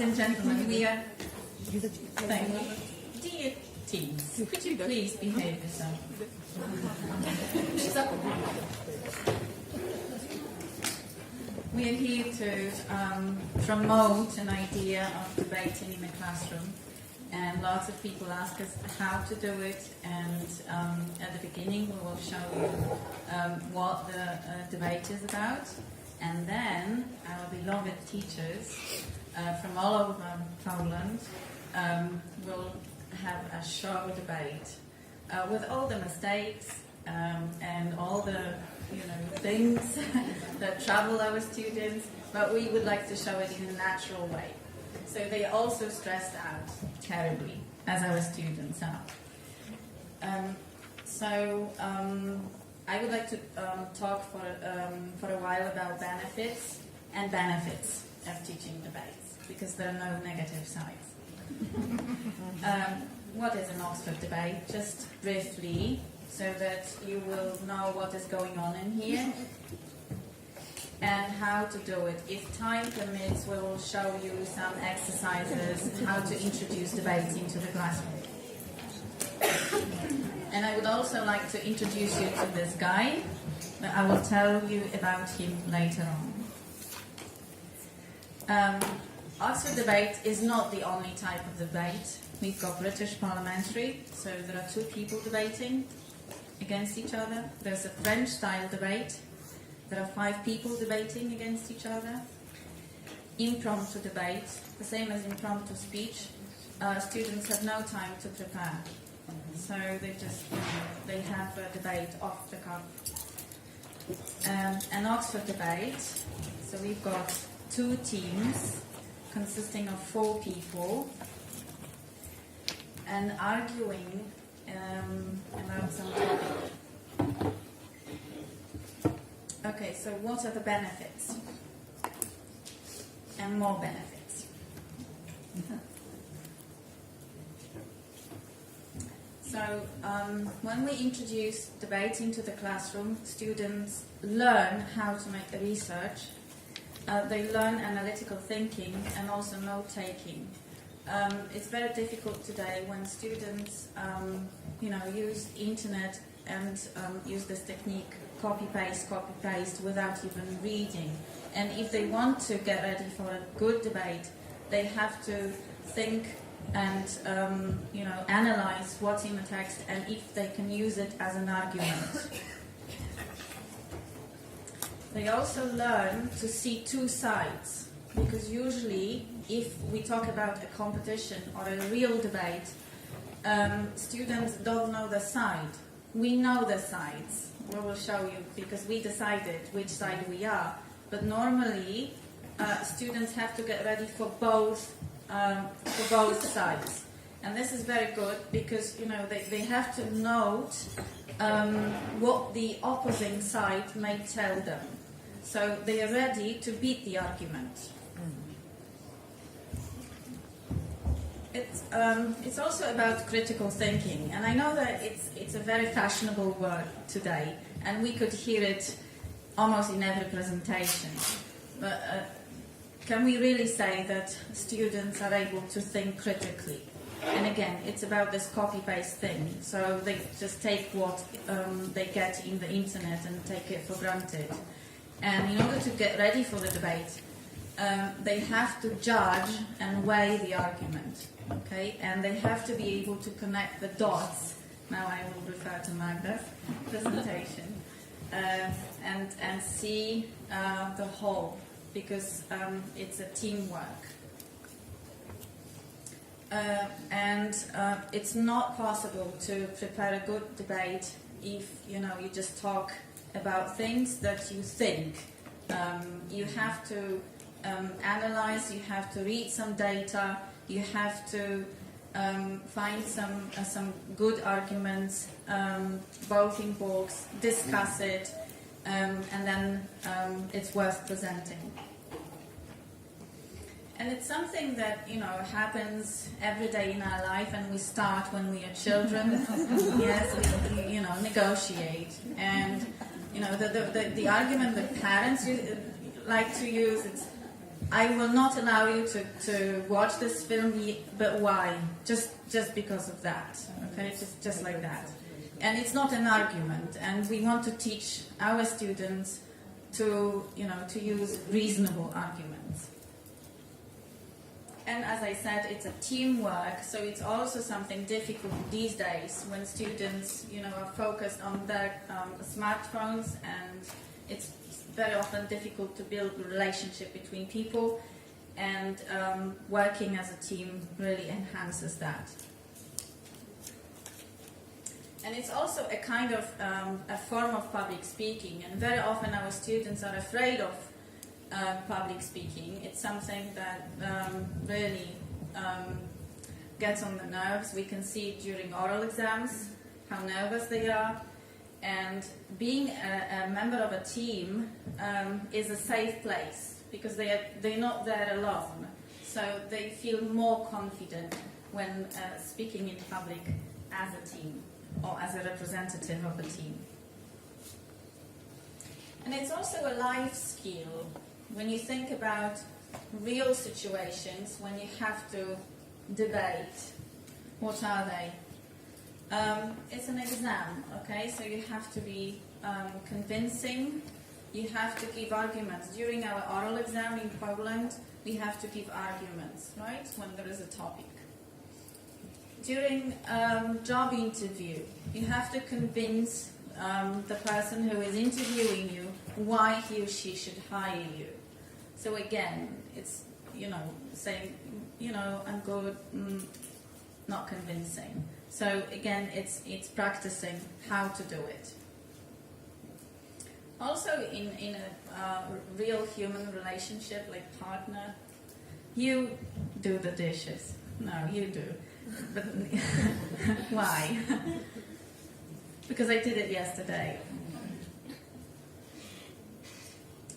and gentlemen, we are... Thank you. Dear teens, could you please behave yourself? We are here to promote an idea of debating in the classroom, and lots of people ask us how to do it, and at the beginning we will show you what the debate is about, and then our beloved teachers from all over Poland will have a show debate with all the mistakes and all the things that trouble our students, but we would like to show it in a natural way. So they are also stressed out terribly, as our students are. I would like to talk for a while about benefits of teaching debates, because there are no negative sides. What is an Oxford debate? Just briefly, so that you will know what is going on in here and how to do it. If time permits, we will show you some exercises, how to introduce debates into the classroom. And I would also like to introduce you to this guy, but I will tell you about him later on. Oxford debate is not the only type of debate. We've got British parliamentary, so there are two people debating against each other. There's a French-style debate. There are 5 people debating against each other. Impromptu debate, the same as impromptu speech. Students have no time to prepare, so they just they have a debate off the cuff. An Oxford debate. So we've got 2 teams consisting of 4 people and arguing about some topic. Okay, so what are the benefits? And more benefits. So, when we introduce debate into the classroom, students learn how to make a research. They learn analytical thinking and also note-taking. It's very difficult today when students, use internet and use this technique, copy-paste without even reading. And if they want to get ready for a good debate, they have to think and, analyze what's in the text and if they can use it as an argument. They also learn to see 2 sides, because usually if we talk about a competition or a real debate, students don't know the side. We know the sides. We will show you, because we decided which side we are. But normally, students have to get ready for both sides. And this is very good, because they have to note what the opposing side may tell them. So they are ready to beat the argument. It's also about critical thinking, and I know that it's a very fashionable word today, and we could hear it almost in every presentation. But can we really say that students are able to think critically? And again, it's about this copy-paste thing. So they just take what they get in the internet and take it for granted. And in order to get ready for the debate, they have to judge and weigh the argument, okay? And they have to be able to connect the dots. Now I will refer to Magda's presentation, and see the whole, because it's a teamwork. It's not possible to prepare a good debate if you just talk about things that you think. You have to analyze, you have to read some data, you have to find some good arguments, both in books, discuss it, and then it's worth presenting. And it's something that happens every day in our life, and we start when we are children. Yes, we negotiate, and the argument that parents like to use is, I will not allow you to watch this film, but why? Just because of that, okay? Just like that. And it's not an argument, and we want to teach our students to use reasonable arguments. And as I said, it's a teamwork, so it's also something difficult these days when students, are focused on their smartphones, and it's very often difficult to build a relationship between people, and working as a team really enhances that. And it's also a kind of a form of public speaking, and very often our students are afraid of public speaking. It's something that really gets on the nerves. We can see it during oral exams, how nervous they are. And being a member of a team is a safe place, because they're not there alone. So they feel more confident when speaking in public as a team or as a representative of a team. And it's also a life skill. When you think about real situations, when you have to debate, what are they? It's an exam, okay? So you have to be convincing. You have to give arguments. During our oral exam in Poland, we have to give arguments, right? When there is a topic. During job interview, you have to convince the person who is interviewing you why he or she should hire you. So again, it's, saying, I'm good, not convincing. So again, it's practicing how to do it. Also, in a real human relationship, like partner, you do the dishes. No, you do. But why? Because I did it yesterday.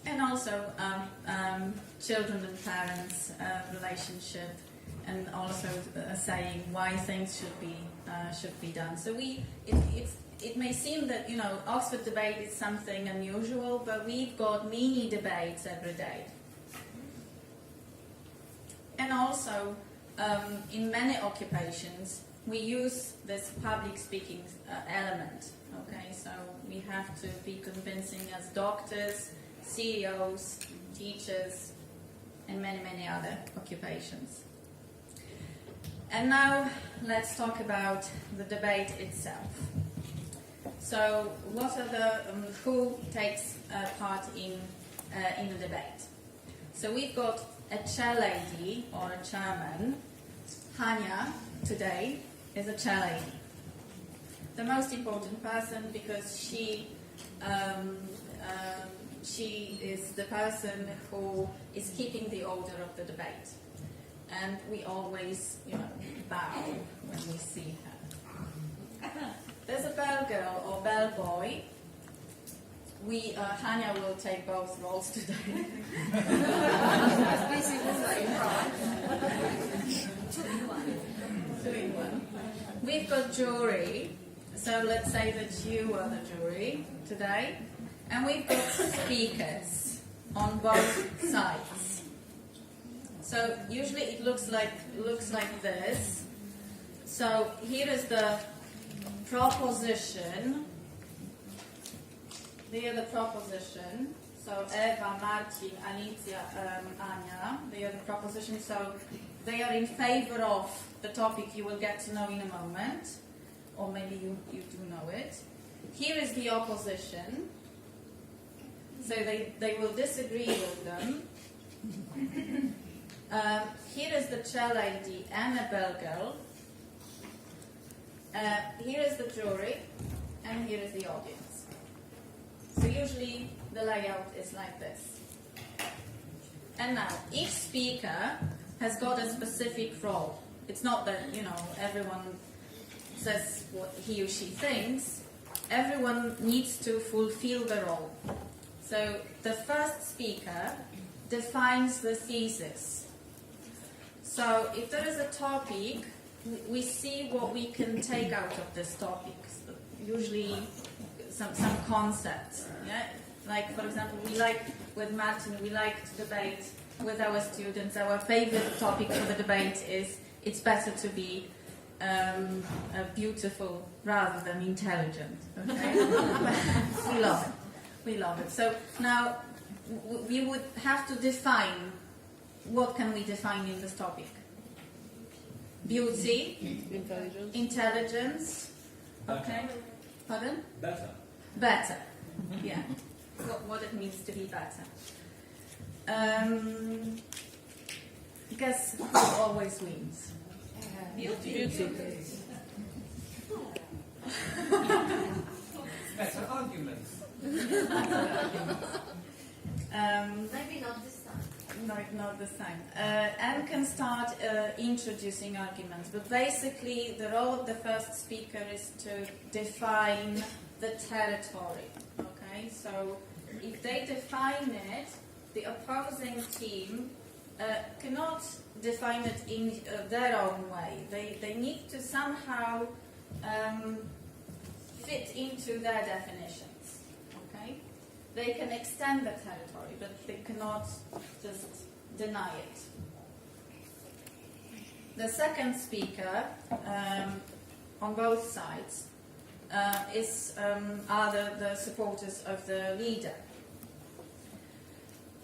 And also children and parents relationship, and also saying why things should be done. So it may seem that Oxford debate is something unusual, but we've got mini debates every day. And also in many occupations we use this public speaking element. Okay, so we have to be convincing as doctors, CEOs, teachers, and many other occupations. And now let's talk about the debate itself. So what are who takes part in the debate? So we've got a chair lady or a chairman. Hania today is a chair lady. The most important person, because she is the person who is keeping the order of the debate. And we always, bow when we see her. There's a bell girl or bell boy. Hania will take both roles today. Two in one. We've got jury. So let's say that you are the jury today. And we've got speakers on both sides. So usually it looks like this. So here is the proposition. They are the proposition. So Eva, Marcin, Alicja, Ania, they are the proposition. So they are in favor of the topic you will get to know in a moment. Or maybe you do know it. Here is the opposition. So they will disagree with them. Here is the chair lady and a bell girl. Here is the jury, and here is the audience. So usually the layout is like this. And now, each speaker has got a specific role. It's not that, everyone says what he or she thinks. Everyone needs to fulfill the role. So the first speaker defines the thesis. So if there is a topic, we see what we can take out of this topic. Usually some concepts. Yeah? Like, for example, with Martin, we like to debate with our students, our favorite topic for the debate is it's better to be beautiful rather than intelligent. Okay? We love it. We love it. So now we would have to define, what can we define in this topic? Beauty, intelligence. Okay. Pardon? Better. Better. Yeah. What it means to be better. Guess who always wins? Beauty. Better arguments. Maybe not this time. No, not this time. Anne can start introducing arguments, but basically the role of the first speaker is to define the territory. Okay, so if they define it, the opposing team cannot define it in their own way. They need to somehow fit into their definitions. Okay, they can extend the territory, but they cannot just deny it. The second speaker on both sides are the supporters of the leader.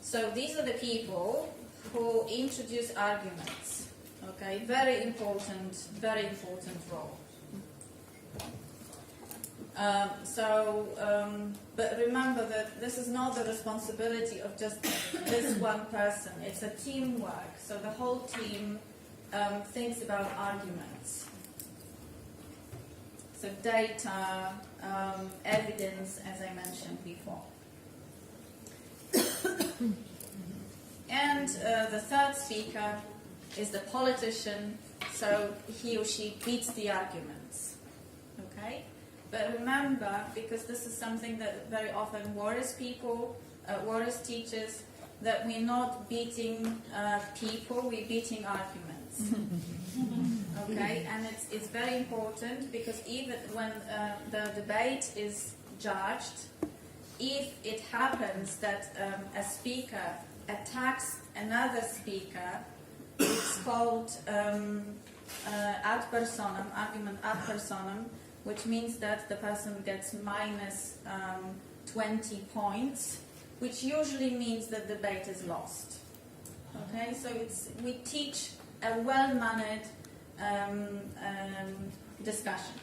So these are the people who introduce arguments. Okay, very important role. But remember that this is not the responsibility of just this one person. It's a teamwork. So the whole team thinks about arguments. So data, evidence, as I mentioned before. And the third speaker is the politician, so he or she beats the arguments. Okay? But remember, because this is something that very often worries people, worries teachers, that we're not beating people, we're beating arguments. Okay? And it's very important, because even when the debate is judged, if it happens that a speaker attacks another speaker, it's called ad personam, argument ad personam, which means that the person gets minus 20 points, which usually means that the debate is lost. Okay, so we teach a well-mannered discussion.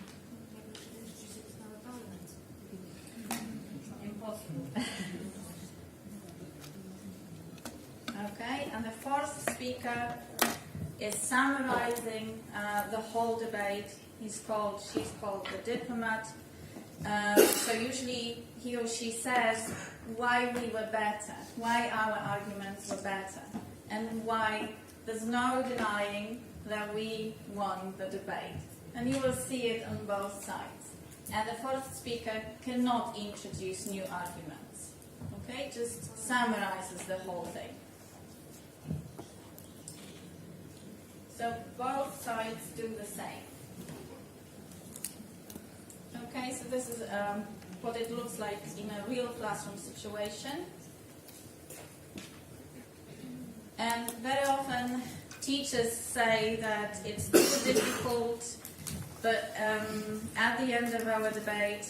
Impossible. Okay, and the fourth speaker is summarizing the whole debate. She's called the diplomat. So usually he or she says why we were better, why our arguments were better, and why there's no denying that we won the debate. And you will see it on both sides. And the fourth speaker cannot introduce new arguments. Okay, just summarizes the whole thing. So both sides do the same. Okay, so this is what it looks like in a real classroom situation. And very often teachers say that it's too difficult, but at the end of our debate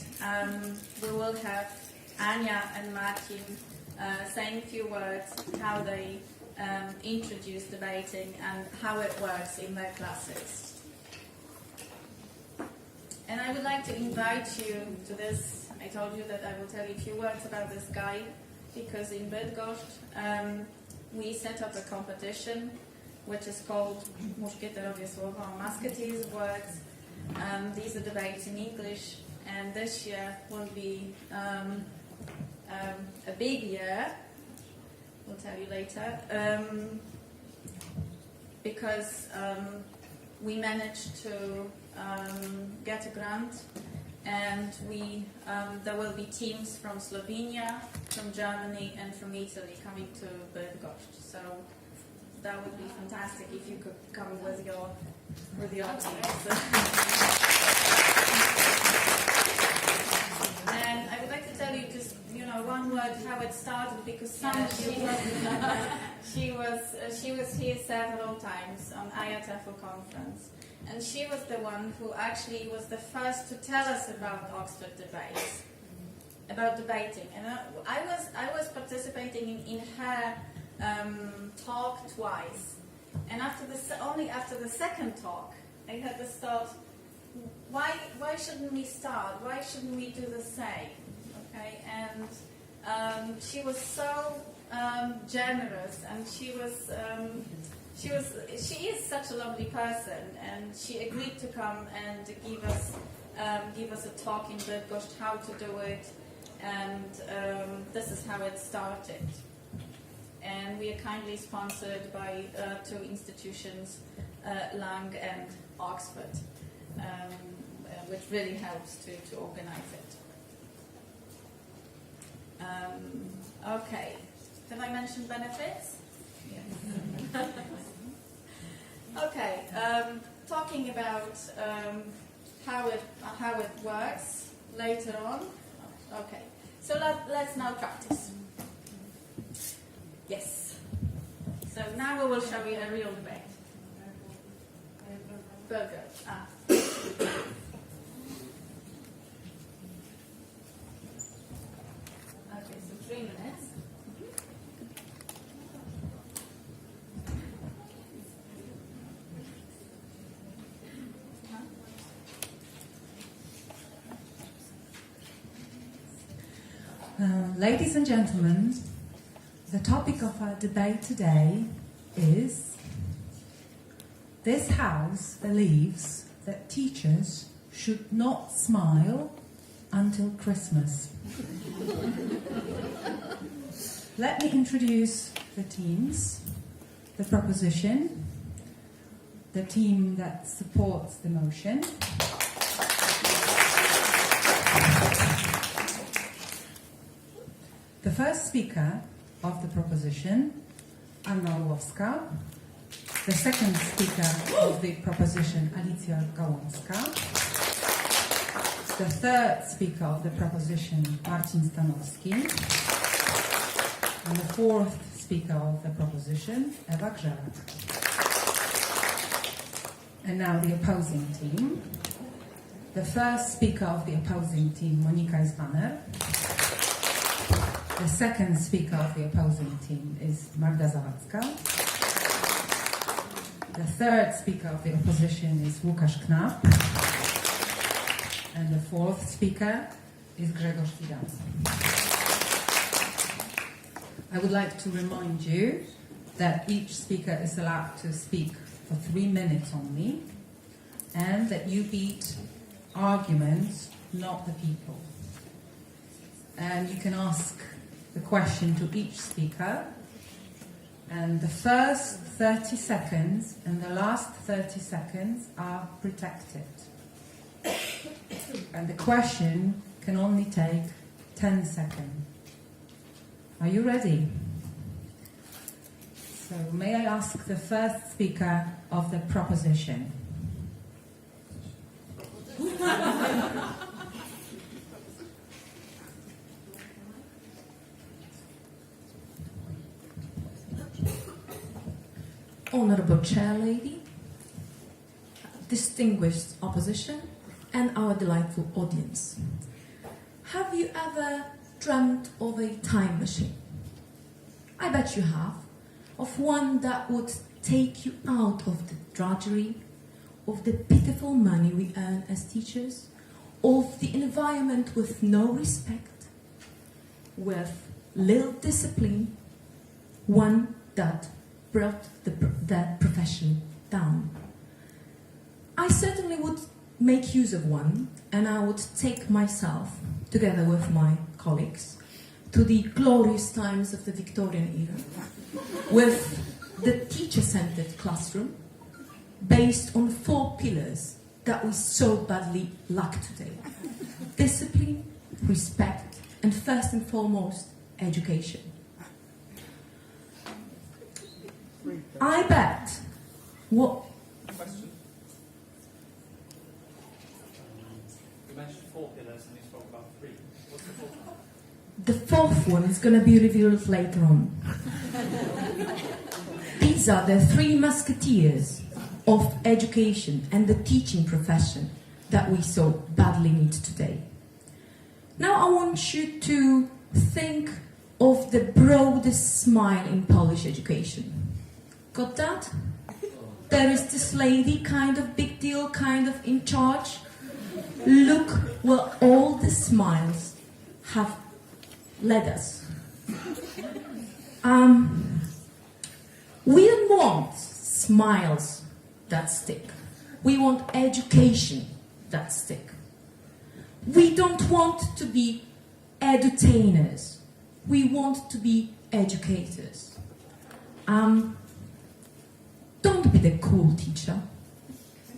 we will have Anya and Martin saying a few words how they introduce debating and how it works in their classes. And I would like to invite you to this. I told you that I will tell you a few words about this guy, because in Bydgoszcz we set up a competition which is called Muszkieterowie Słowa, or Musketeers Words. These are debates in English, and this year will be a big year. We'll tell you later, because we managed to get a grant, and there will be teams from Slovenia, from Germany, and from Italy coming to Bydgoszcz. So that would be fantastic if you could come with your teams. And I would like to tell you just one word how it started, because some of you She was here several times on IATEFL Conference, and she was the one who actually was the first to tell us about Oxford debates, about debating. And I was participating in her talk twice, and only after the second talk, I had this thought: why shouldn't we start? Why shouldn't we do the same? Okay, and she was so generous, and she is such a lovely person, and she agreed to come and give us a talk in Bydgoszcz how to do it, and this is how it started. And we are kindly sponsored by two institutions, Lang and Oxford, which really helps to organize it. Okay, have I mentioned benefits? Yes. Okay, talking about how it works later on. Okay, so let's now practice. Yes. So now we will show you a real debate. Burger. Okay, so 3 minutes. Ladies and gentlemen, the topic of our debate today is: this House believes that teachers should not smile until Christmas. Let me introduce the teams, the proposition, the team that supports the motion. The first speaker of the proposition, Anna Orłowska. The second speaker of the proposition, Alicja Gałązka. The third speaker of the proposition, Marcin Stanowski. And the fourth speaker of the proposition, Ewa Grzelak. And now the opposing team. The first speaker of the opposing team, Monika Izwaner. The second speaker of the opposing team is Magda Zawadzka. The third speaker of the opposition is Łukasz Knap. And the fourth speaker is Grzegorz Fidanza. I would like to remind you that each speaker is allowed to speak for 3 minutes only, and that you beat arguments, not the people. And you can ask the question to each speaker, and the first 30 seconds and the last 30 seconds are protected. And the question can only take 10 seconds. Are you ready? So may I ask the first speaker of the proposition? Honourable Chair Lady, distinguished opposition, and our delightful audience. Have you ever dreamt of a time machine? I bet you have, of one that would take you out of the drudgery, of the pitiful money we earn as teachers, of the environment with no respect, with little discipline, one that brought that profession down. I certainly would make use of one, and I would take myself, together with my colleagues, to the glorious times of the Victorian era, with the teacher-centered classroom, based on 4 pillars that we so badly lack today: discipline, respect, and first and foremost, education. I bet what... Question. You mentioned 4 pillars and you spoke about 3. What's the 4th one? The 4th one is going to be revealed later on. These are the three musketeers of education and the teaching profession that we so badly need today. Now I want you to think of the broadest smile in Polish education. Got that? There is this lady, kind of big deal, kind of in charge. Look where all the smiles have led us. We don't want smiles that stick. We want education that stick. We don't want to be edutainers. We want to be educators. Don't be the cool teacher.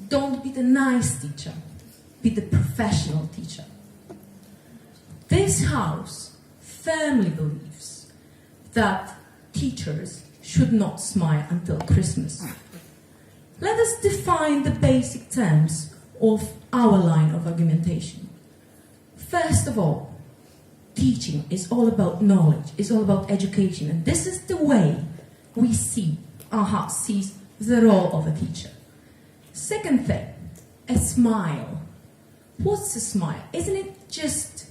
Don't be the nice teacher. Be the professional teacher. This house firmly believes that teachers should not smile until Christmas. Let us define the basic terms of our line of argumentation. First of all, teaching is all about knowledge, is all about education, and this is the way we see, our heart sees the role of a teacher. Second thing, a smile. What's a smile? Isn't it just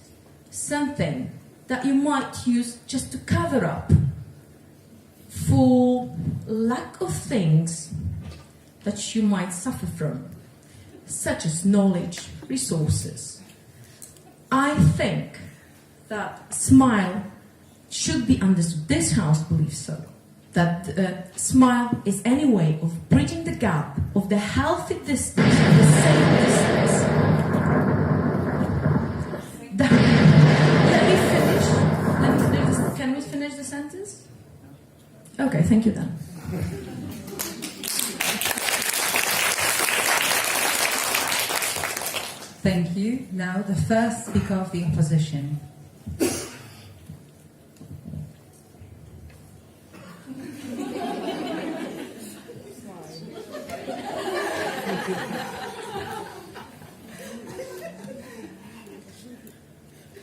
something that you might use just to cover up for lack of things that you might suffer from, such as knowledge, resources? I think that smile should be understood. This house believes so. That smile is any way of bridging the gap of the healthy distance, the safe distance. Let me finish. Can we finish the sentence? Okay, thank you then. Thank you. Now the first speaker of the opposition.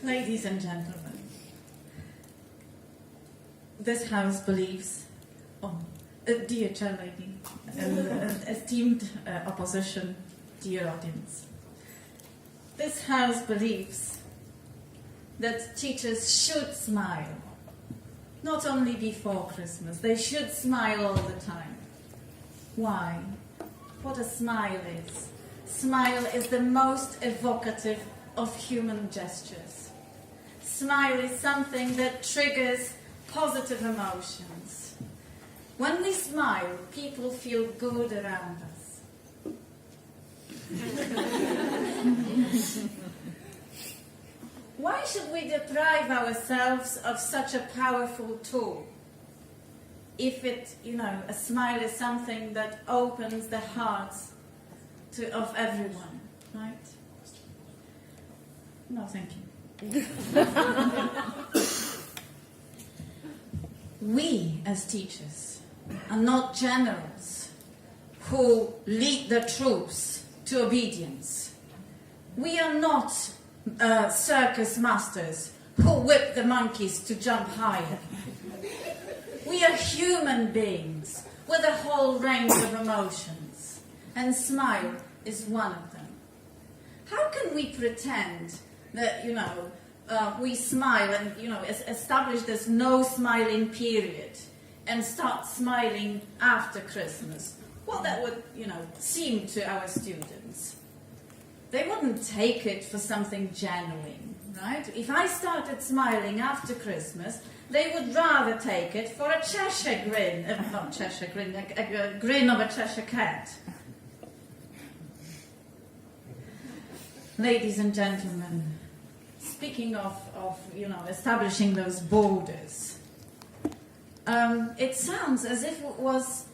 Ladies and gentlemen, this house believes, dear chair lady, esteemed opposition, dear audience, this house believes that teachers should smile, not only before Christmas, they should smile all the time. Why? What a smile is. Smile is the most evocative of human gestures. Smile is something that triggers positive emotions. When we smile, people feel good around us. Why should we deprive ourselves of such a powerful tool? If a smile is something that opens the hearts of everyone, right? No, thank you. We, as teachers, are not generals who lead the troops to obedience. We are not circus masters who whip the monkeys to jump higher. We are human beings with a whole range of emotions, and smile is one of them. How can we pretend that, we smile and, establish this no smiling period and start smiling after Christmas? Well, that would, seem to our students. They wouldn't take it for something genuine, right? If I started smiling after Christmas, they would rather take it for a Cheshire grin, not Cheshire grin, a grin of a Cheshire cat. Ladies and gentlemen, speaking of establishing those borders, it sounds as if it was,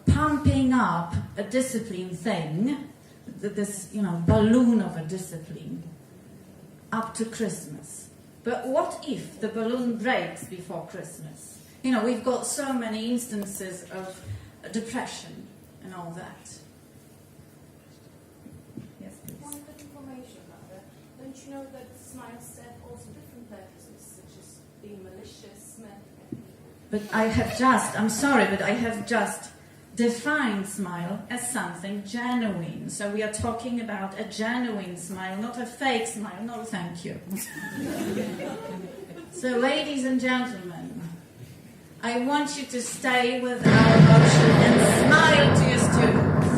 pumping up a discipline thing, this, balloon of a discipline, up to Christmas. But what if the balloon breaks before Christmas? We've got so many instances of depression and all that. Yes, please. One bit of information about that. Don't you know that smiles serve also different purposes, such as being malicious, smirking at people? But I'm sorry, but I have just defined smile as something genuine. So we are talking about a genuine smile, not a fake smile. No, thank you. So, ladies and gentlemen, I want you to stay with our motion and smile to your students.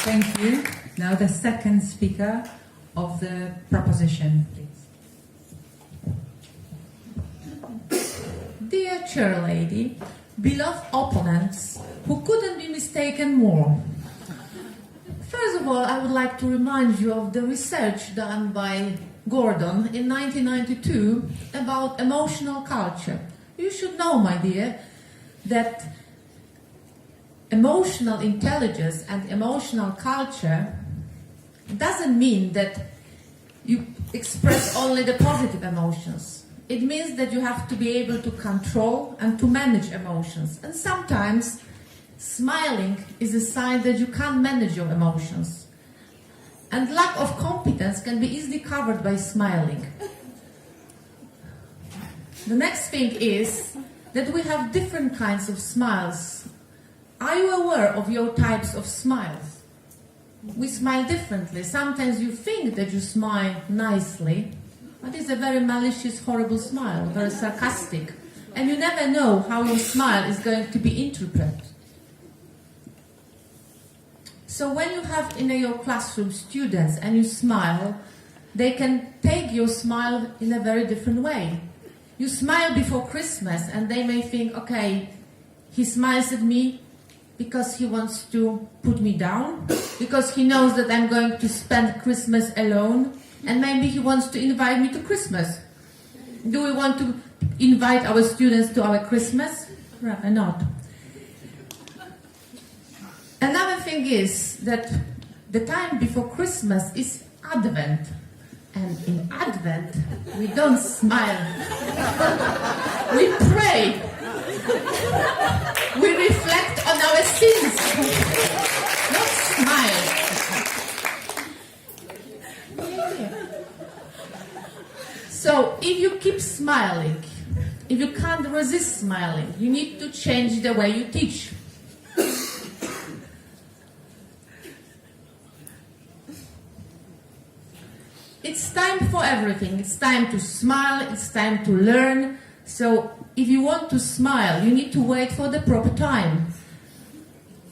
Thank you. Now the second speaker of the proposition, please. Dear chair lady, beloved opponents who couldn't be mistaken more. First of all, I would like to remind you of the research done by Gordon in 1992 about emotional culture. You should know, my dear, that emotional intelligence and emotional culture doesn't mean that you express only the positive emotions. It means that you have to be able to control and to manage emotions. And sometimes smiling is a sign that you can't manage your emotions. And lack of competence can be easily covered by smiling. The next thing is that we have different kinds of smiles. Are you aware of your types of smiles? We smile differently. Sometimes you think that you smile nicely, but it's a very malicious, horrible smile, very sarcastic. And you never know how your smile is going to be interpreted. So when you have in your classroom students and you smile, they can take your smile in a very different way. You smile before Christmas and they may think, okay, he smiles at me because he wants to put me down, because he knows that I'm going to spend Christmas alone, and maybe he wants to invite me to Christmas. Do we want to invite our students to our Christmas? Rather not. Another thing is that the time before Christmas is Advent. And in Advent, we don't smile. We pray. We reflect on our sins. Not smile. So, if you keep smiling, if you can't resist smiling, you need to change the way you teach. It's time for everything. It's time to smile, it's time to learn. So if you want to smile, you need to wait for the proper time.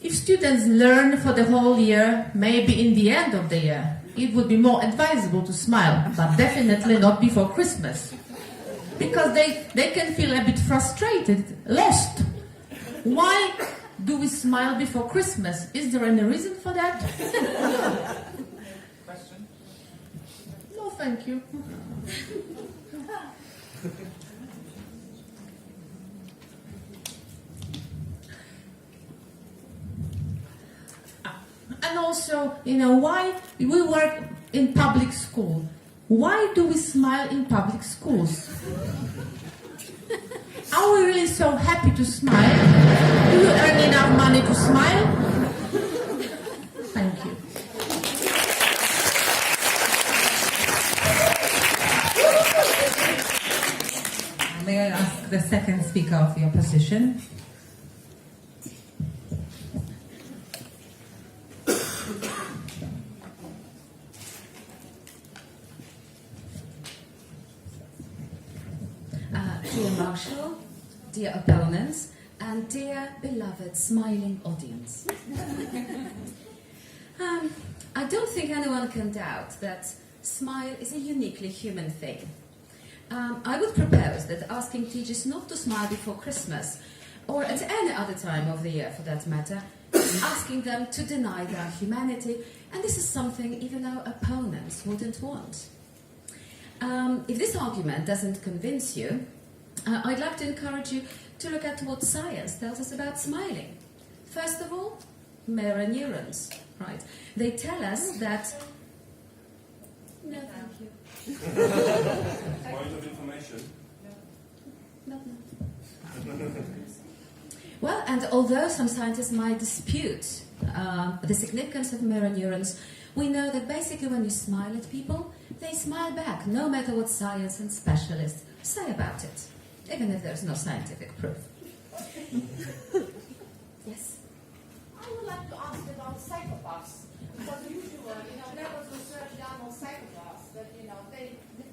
If students learn for the whole year, maybe in the end of the year, it would be more advisable to smile, but definitely not before Christmas. Because they can feel a bit frustrated, lost. Why do we smile before Christmas? Is there any reason for that? Question? No, thank you. And also, why we work in public school. Why do we smile in public schools? Are we really so happy to smile? Do you earn enough money to smile? Thank you. May I ask the second speaker of the opposition? Dear Marshall, dear opponents, and dear beloved smiling audience. I don't think anyone can doubt that smile is a uniquely human thing. I would propose that asking teachers not to smile before Christmas, or at any other time of the year for that matter, is asking them to deny their humanity, and this is something even our opponents wouldn't want. If this argument doesn't convince you, I'd like to encourage you to look at what science tells us about smiling. First of all, mirror neurons, right? They tell us that... No, thank you. Point of information. No. Well, and although some scientists might dispute the significance of mirror neurons, we know that basically when you smile at people, they smile back, no matter what science and specialists say about it, even if there's no scientific proof. Yes? I would like to ask about psychopaths. Because usually, there was research done on psychopaths that, the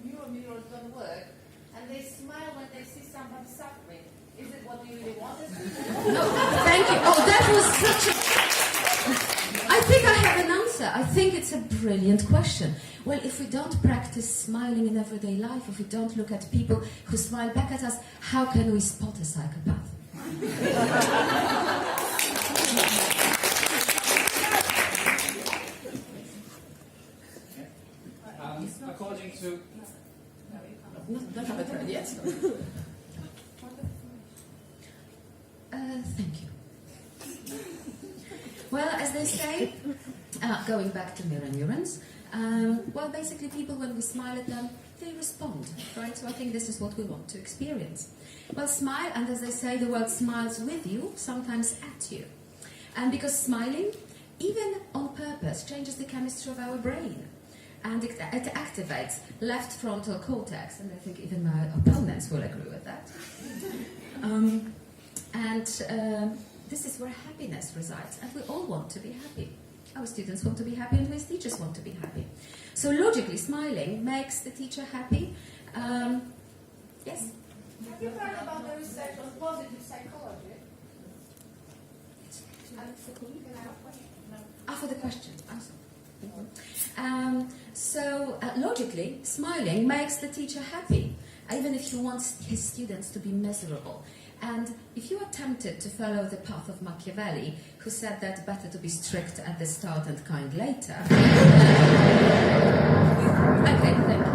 neurons don't work and they smile when they see somebody suffering. Is it what you really wanted to do? No, thank you. Oh, that was such a... I think I have an answer. I think it's a brilliant question. Well, if we don't practice smiling in everyday life, if we don't look at people who smile back at us, how can we spot a psychopath? According to... Not have it ready yet. Thank you. Well, as they say, going back to mirror neurons, well, basically people, when we smile at them, they respond, right? So I think this is what we want to experience. Well, smile, and as they say, the world smiles with you, sometimes at you. And because smiling, even on purpose, changes the chemistry of our brain. And it activates left frontal cortex, and I think even my opponents will agree with that. This is where happiness resides, and we all want to be happy. Our students want to be happy, and we as teachers want to be happy. So logically, smiling makes the teacher happy. Yes? Have you heard about the research on positive psychology? For the question. Logically, smiling makes the teacher happy, even if he wants his students to be miserable. And if you are tempted to follow the path of Machiavelli, who said that better to be strict at the start and kind later. Okay, thank you.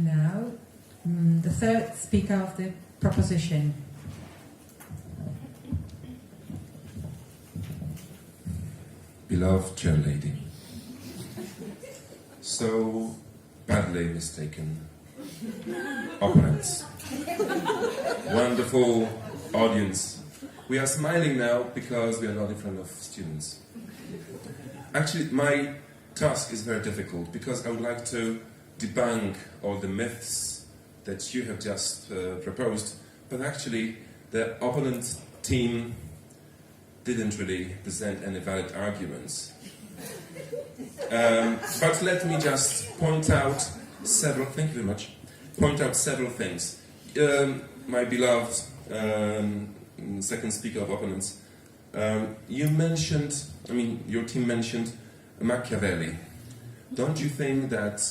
Now, the third speaker of the proposition. Beloved chair lady, so badly mistaken opponents, wonderful audience. We are smiling now because we are not in front of students. Actually, my task is very difficult because I would like to debunk all the myths that you have just proposed, but actually the opponent team didn't really present any valid arguments. But let me just point out several. Thank you very much. Point out several things. My beloved second speaker of opponents, you mentioned. Your team mentioned Machiavelli. Don't you think that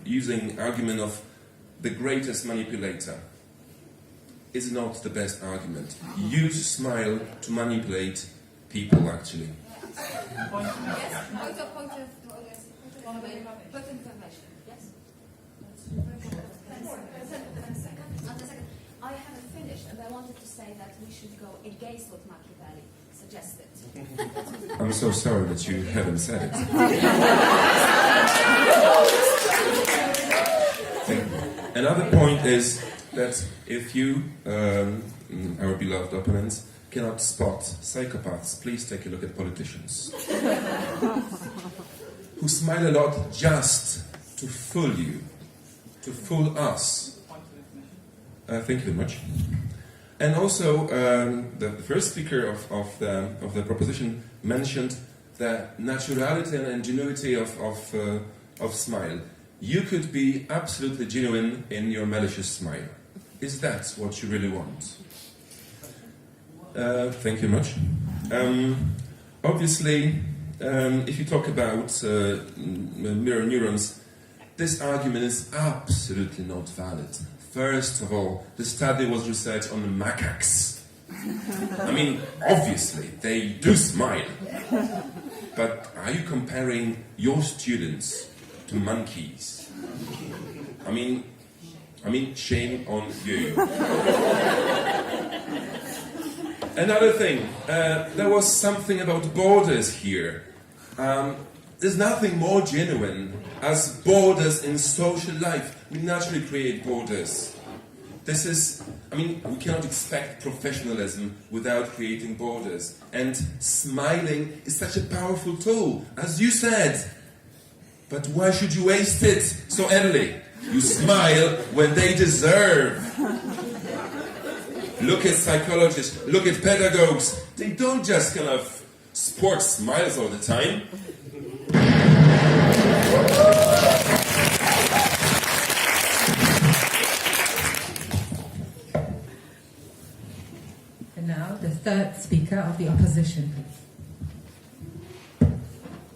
using argument of the greatest manipulator is not the best argument? Use smile to manipulate people, actually. Point of information. Yes? I haven't finished, and I wanted to say that we should go against what Machiavelli suggested. I'm so sorry that you haven't said it. Another point is that if you, our beloved opponents, cannot spot psychopaths, please take a look at politicians who smile a lot just to fool you, to fool us. Thank you very much. And also, the first speaker of the proposition mentioned the naturality and ingenuity of smile. You could be absolutely genuine in your malicious smile. Is that what you really want? Thank you very much. Obviously, if you talk about mirror neurons, this argument is absolutely not valid. First of all, the study was research on macaques. Obviously, they do smile. But are you comparing your students to monkeys? Shame on you. Another thing, there was something about borders here. There's nothing more genuine as borders in social life. We naturally create borders. This is, I mean, we cannot expect professionalism without creating borders. And smiling is such a powerful tool, as you said. But why should you waste it so early? You smile when they deserve. Look at psychologists, look at pedagogues. They don't just kind of sport smiles all the time. And now the third speaker of the opposition.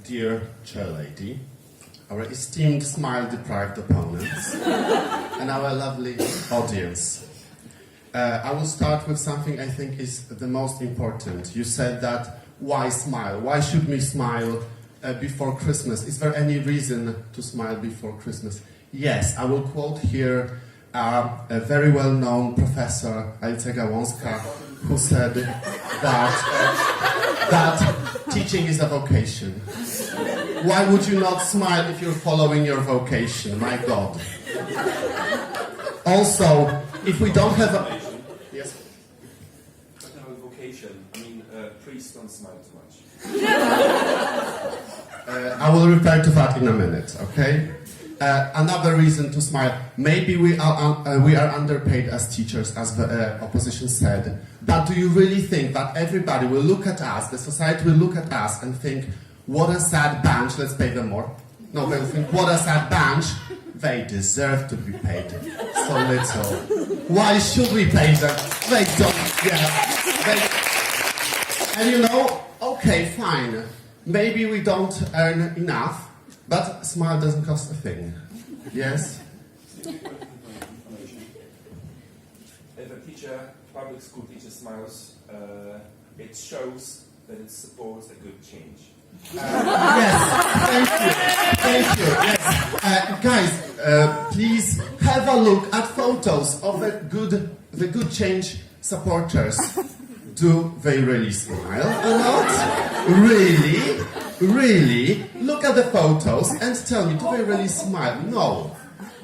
Dear Chair Lady, our esteemed smile-deprived opponents, and our lovely audience. I will start with something I think is the most important. You said that, why smile? Why should we smile before Christmas? Is there any reason to smile before Christmas? Yes, I will quote here a very well-known professor, Alicja Gałązka, who said that teaching is a vocation. Why would you not smile if you're following your vocation? My God. Also, if we don't have a... Yes? Talking about vocation, I mean, priests don't smile too much. I will refer to that in a minute, okay? Another reason to smile, maybe we are underpaid as teachers, as the opposition said, but do you really think that everybody will look at us, the society will look at us and think, what a sad bunch, let's pay them more? No, they'll think, what a sad bunch, they deserve to be paid so little. Why should we pay them? They don't, and you know, okay, fine, maybe we don't earn enough, but smile doesn't cost a thing. Yes? If a teacher, public school teacher smiles, it shows that it supports a good change. Yes, thank you. Yes. Guys, please have a look at photos of the good change supporters. Do they really smile or not? Really? Really? Look at the photos and tell me, do they really smile? No.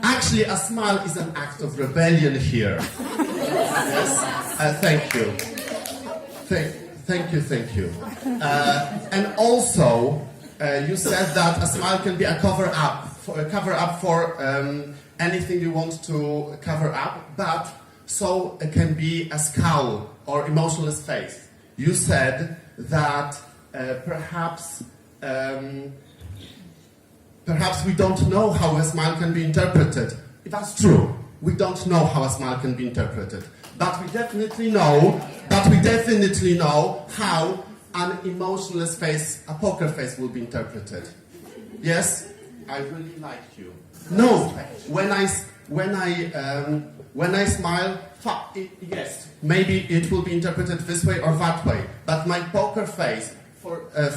Actually, a smile is an act of rebellion here. Yes? Thank you. Thank you. And also, you said that a smile can be a cover up for anything you want to cover up, but so it can be a scowl or emotionless face. You said that perhaps we don't know how a smile can be interpreted. That's true. We don't know how a smile can be interpreted, but we definitely know how an emotionless face, a poker face, will be interpreted. Yes, I really like you. No, when I smile, yes, maybe it will be interpreted this way or that way. But my poker face, for a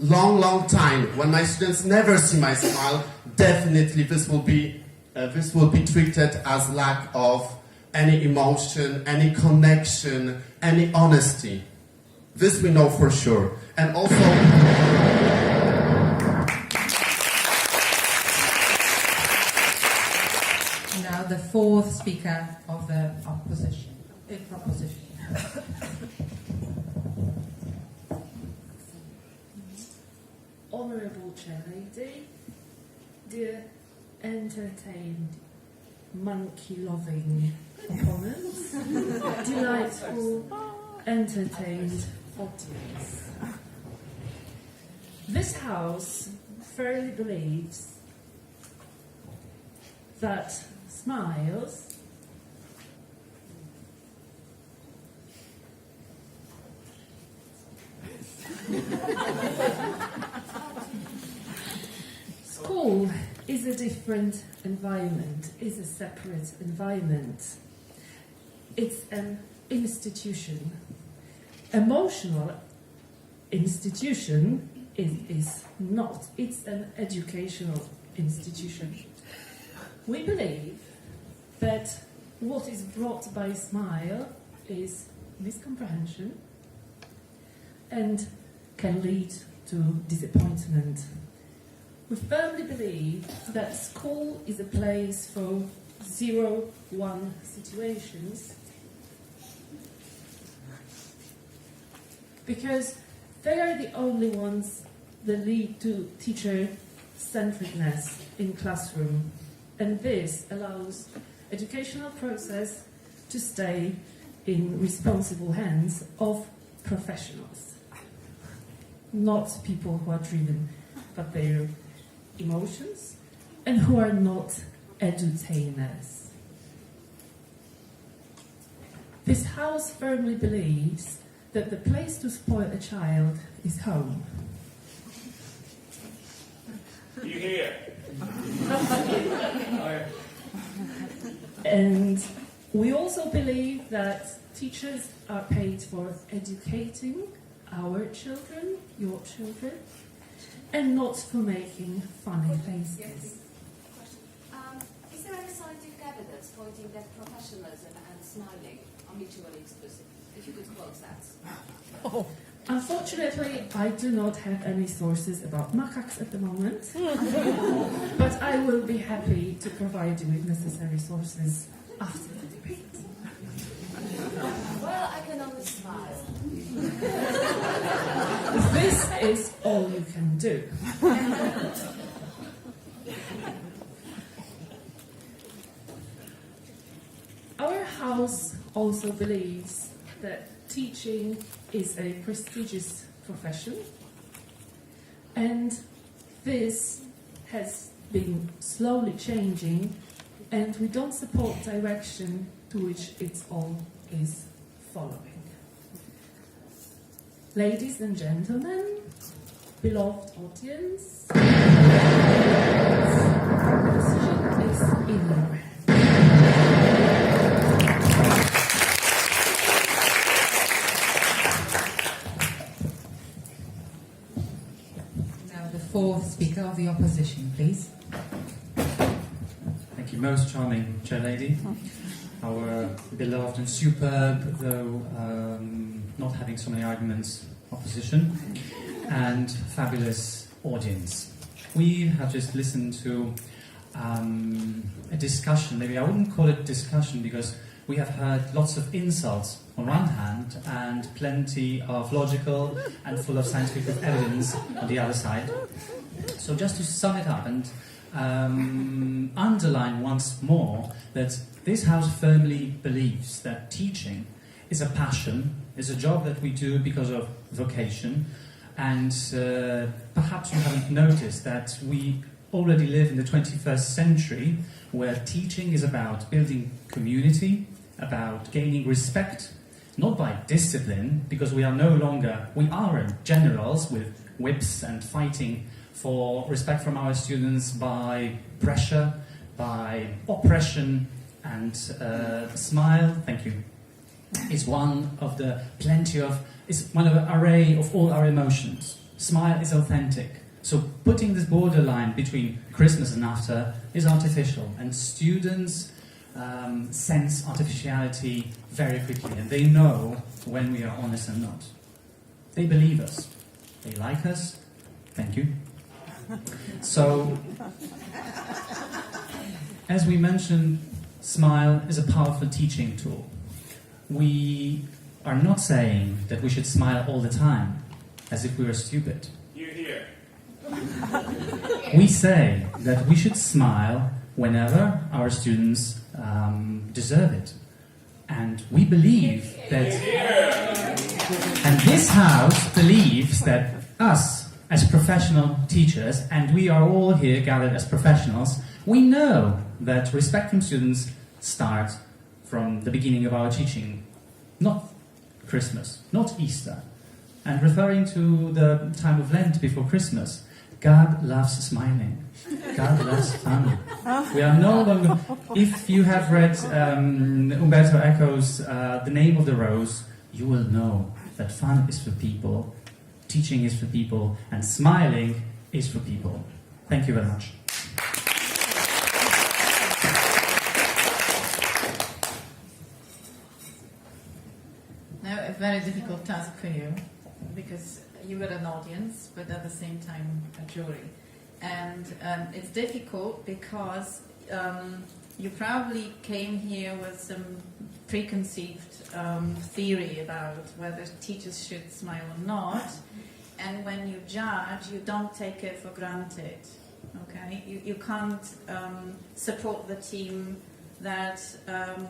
long time, when my students never see my smile, definitely this will be treated as lack of any emotion, any connection, any honesty. This we know for sure. And also, Now the fourth speaker of the opposition. Proposition. Honourable Chair Lady, dear entertained, monkey-loving opponents, delightful, entertained audience. This House firmly believes that smiles school is a different environment, is a separate environment. It's an institution. Emotional institution is not. It's an educational institution. We believe that what is brought by smile is miscomprehension and can lead to disappointment. We firmly believe that school is a place for 0-1 situations, because they are the only ones that lead to teacher-centeredness in classroom, and this allows educational process to stay in responsible hands of professionals, not people who are driven by their emotions and who are not edutainers. This house firmly believes that the place to spoil a child is home. You hear? And we also believe that teachers are paid for educating our children, your children, and not for making funny faces. Is there any scientific evidence pointing that professionalism and smiling are mutually exclusive? If you could quote that. Unfortunately, I do not have any sources about macaques at the moment, but I will be happy to provide you with necessary sources after the debate. Well, I can only smile. This is all you can do. Our house also believes that teaching is a prestigious profession, and this has been slowly changing, and we don't support direction to which it all is following. Ladies and gentlemen, beloved audience, the decision is in your hands. Now the fourth speaker of the opposition, please. Thank you, most charming chair lady. Our beloved and superb, though not having so many arguments, opposition, and fabulous audience. We have just listened to a discussion. Maybe I wouldn't call it discussion because we have heard lots of insults on one hand and plenty of logical and full of scientific evidence on the other side. So just to sum it up and underline once more that this house firmly believes that teaching is a passion, is a job that we do because of vocation, and perhaps you haven't noticed that we already live in the 21st century where teaching is about building community, about gaining respect, not by discipline, because we are generals with whips and fighting for respect from our students by pressure, by oppression, and smile, thank you, is one of the array of all our emotions. Smile is authentic. So putting this borderline between Christmas and after is artificial, and students sense artificiality very quickly, and they know when we are honest and not. They believe us. They like us. Thank you. So, as we mentioned, smile is a powerful teaching tool. We are not saying that we should smile all the time, as if we were stupid. You hear? We say that we should smile whenever our students deserve it. And we believe that... And this house believes that us, as professional teachers, and we are all here gathered as professionals, we know that respect from students starts from the beginning of our teaching, not Christmas, not Easter. And referring to the time of Lent before Christmas, God loves smiling. God loves fun. We are no longer... If you have read Umberto Eco's The Name of the Rose, you will know that fun is for people, teaching is for people, and smiling is for people. Thank you very much. Now, a very difficult task for you, because you were an audience, but at the same time a jury. And it's difficult because you probably came here with some preconceived theory about whether teachers should smile or not, and when you judge, you don't take it for granted. Okay, you can't support the team that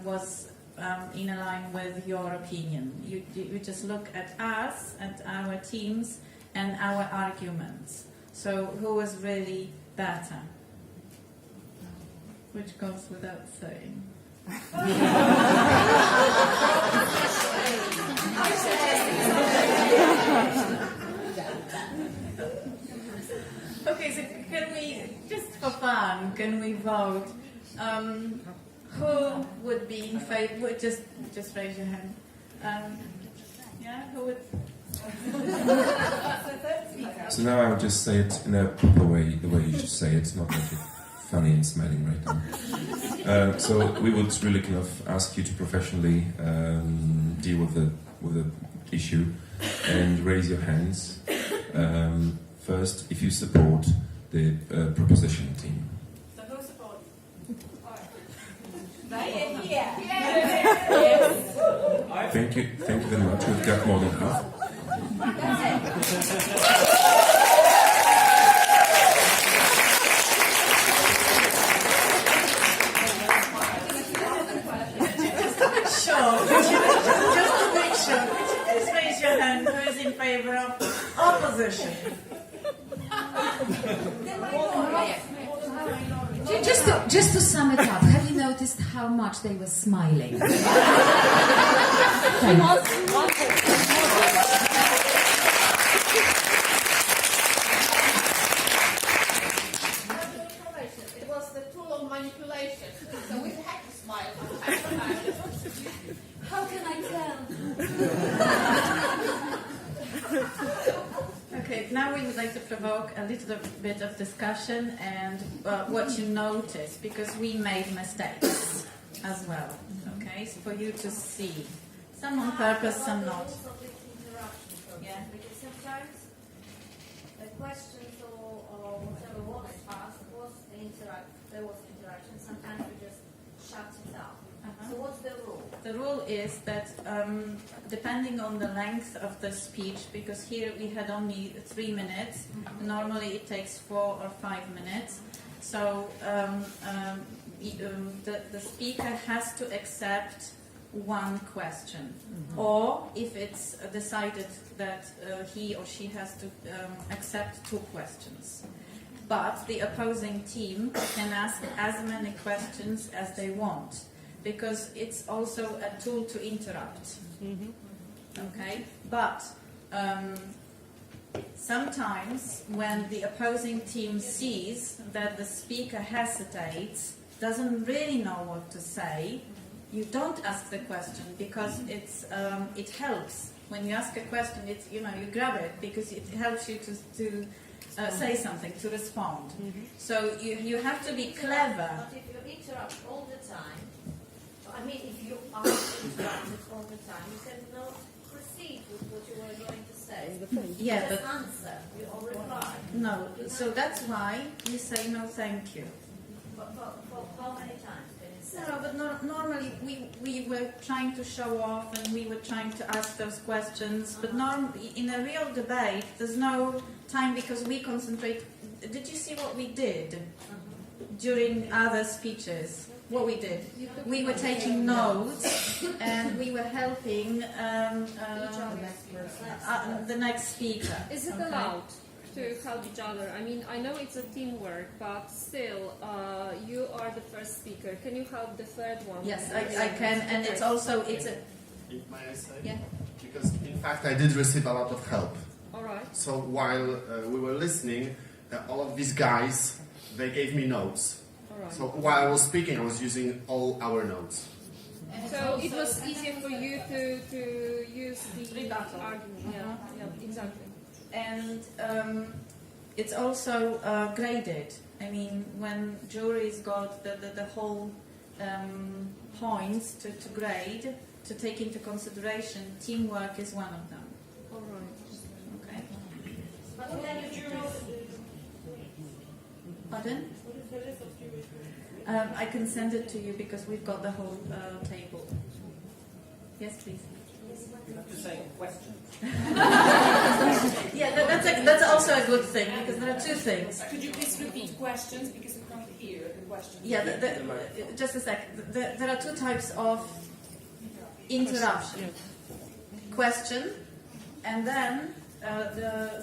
was in line with your opinion. You just look at us, at our teams, and our arguments. So who was really better? Which goes without saying. Okay, so can we, just for fun, can we vote? Who would be in favor? Just raise your hand. Yeah, who would? So now I would just say it in a proper way, the way you should say it, not like you're funny and smiling right now. So we would really kind of ask you to professionally deal with the issue and raise your hands. First, if you support the proposition team. So who supports? Thank you very much. We've got more than half. Just to make sure, please raise your hand. Who is in favor of opposition? Just to sum it up, have you noticed how much they were smiling? It was the tool of manipulation, so we had to smile. How can I tell? Okay, now we would like to provoke a little bit of discussion and what you notice, because we made mistakes as well. Okay, so for you to see, some on purpose, some not. Yeah. Because sometimes the questions or whatever was asked there was interaction. Sometimes we just shut it up. So what's the rule? The rule is that depending on the length of the speech, because here we had only 3 minutes, normally it takes 4 or 5 minutes, so the speaker has to accept one question, or if it's decided that he or she has to accept 2 questions. But the opposing team can ask as many questions as they want, because it's also a tool to interrupt. Okay, but sometimes when the opposing team sees that the speaker hesitates, doesn't really know what to say, you don't ask the question, because it helps. When you ask a question, it's, you grab it because it helps you to say something, to respond. So you have to be clever. But if you interrupt all the time, if you are interrupted all the time, you cannot proceed with what you were going to say. Yeah, just but answer or reply. no. So that's why you say no, thank you. For how many times can you say? No, but normally we were trying to show off and we were trying to ask those questions. But in a real debate, there's no time, because we concentrate. Did you see what we did during other speeches? What we did? We were taking notes and we were helping the next speaker. Is it allowed to help each other? I know it's a teamwork, but still, you are the first speaker. Can you help the third one? Yes, I can, and it's also May I say? Yeah. Because in fact I did receive a lot of help. All right. So while we were listening, all of these guys, they gave me notes. Right. So while I was speaking, I was using all our notes. So it was easier for you to use the argument. Yeah, exactly. And it's also graded. When juries got the whole points to grade, to take into consideration, teamwork is one of them. All right. Okay. But then you Pardon? I can send it to you because we've got the whole table. Yes, please. You have to say question. Yeah, that's also a good thing because there are two things. Could you please repeat questions because we can't hear the questions? Yeah, just a sec. There are two types of interruption. Question, and then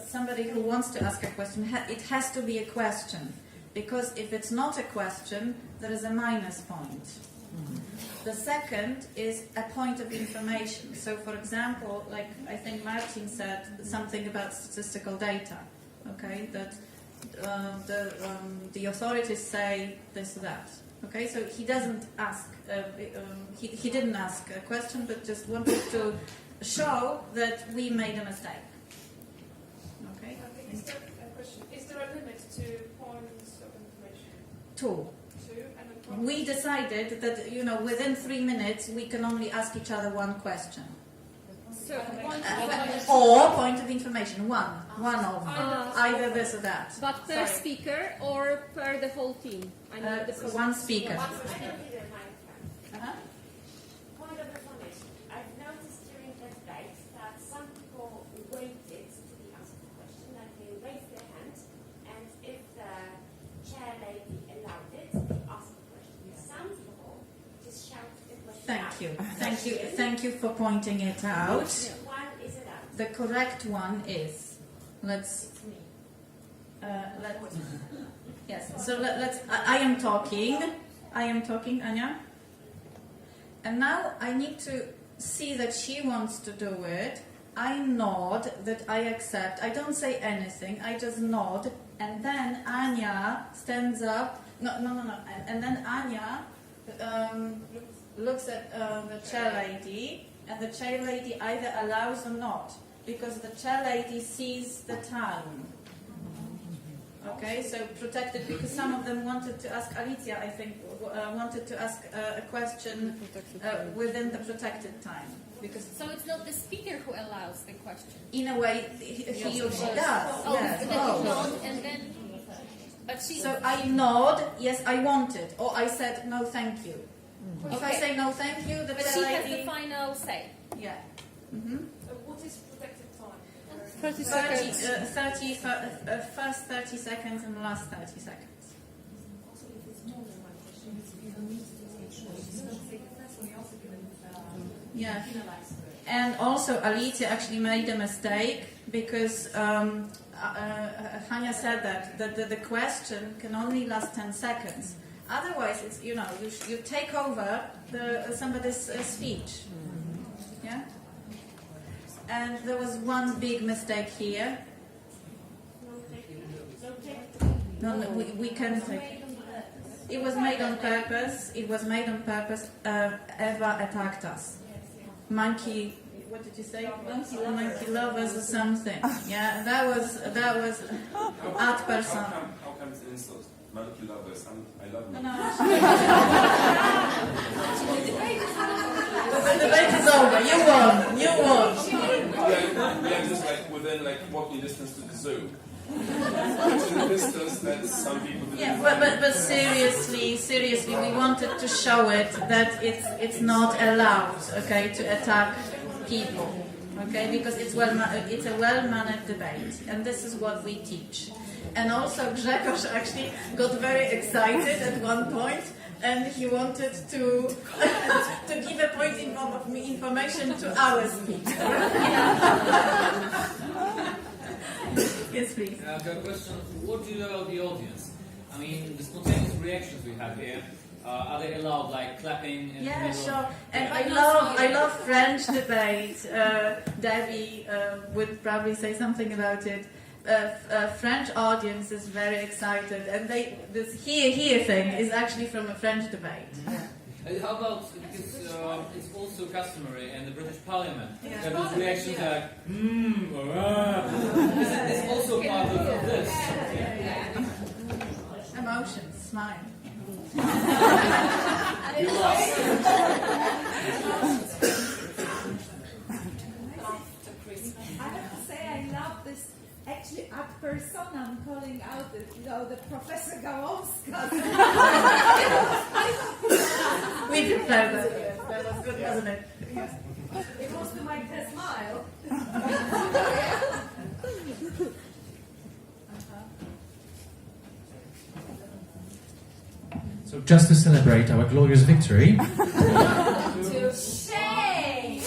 somebody who wants to ask a question, it has to be a question, because if it's not a question, there is a minus point. The second is a point of information. So, for example, like I think Martin said something about statistical data, okay, that the authorities say this, that. Okay, so he doesn't ask, he didn't ask a question, but just wanted to show that we made a mistake. Okay? Is there a question? Is there a limit to points of information? Two. And then We decided that, within 3 minutes we can only ask each other one question. So, Or point of information, one of either this or that. but per speaker or per the whole team? I know One speaker. Point of information. I've noticed during the debate that some people waited to be asked the question, that they raised their hand, and if the chair lady allowed it, they asked the question. Some people just shouted the question. Thank you for pointing it out. One is allowed. The correct one is, yes. So let's. I am talking, Anya. And now I need to see that she wants to do it. I nod that I accept. I don't say anything. I just nod, and then Anya stands up. No. And then Anya looks at the chair lady, and the chair lady either allows or not, because the chair lady sees the time. Okay, so protected, because some of them wanted to ask, Alicia, I think, wanted to ask a question within the protected time. Because So it's not the speaker who allows the question. in a way, he or she does. Yes. And then, but she. So I nod, yes, I want it, or I said no, thank you. If I say no, thank you, the But chair she has lady. the final say. Yeah. what is protected time? 30 first 30 seconds and the last 30 seconds. Also, if it's more than one question, you don't need to take choice. You don't take the first one, you also given Yeah. penalized for it. And also, Alicia actually made a mistake because Hania said that the question can only last 10 seconds. Otherwise, it's you take over somebody's speech. Yeah. And there was one big mistake here. No, we can take. It was made on purpose. Eva attacked us. Monkey. What did you say? Monkey lovers or something. Yeah, that was ad person. How come it's an insult? Monkey lovers. I love No. monkeys. The debate is over. You won. Yeah, just like within walking distance to the zoo. It's in the distance that some people didn't. Yeah, but seriously, we wanted to show it that it's not allowed, okay, to attack people, okay, because it's a well-mannered debate, and this is what we teach. And also, Grzegorz actually got very excited at one point, and he wanted to give a point of information to our speaker. Yes, please. I've got a question. What do you know about the audience? I mean, the spontaneous reactions we have here, are they allowed, like clapping? In the Yeah, middle? sure. And I love French debate. Debbie would probably say something about it. French audience is very excited, and this here thing is actually from a French debate. How about, because it's also customary in the British Parliament, Yeah. there those reactions like, it's also part of this. Emotions, smile. You lost. I have to say I love this actually ad persona calling out, the Professor Gałązka. We did that. That was good, wasn't it? It was to make her smile. So just to celebrate our glorious victory, To shame!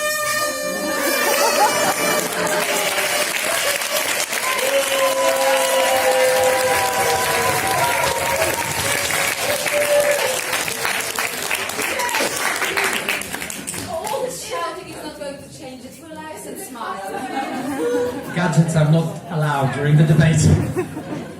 All the shouting is not going to change it. Relax and smile. gadgets are not allowed during the debate.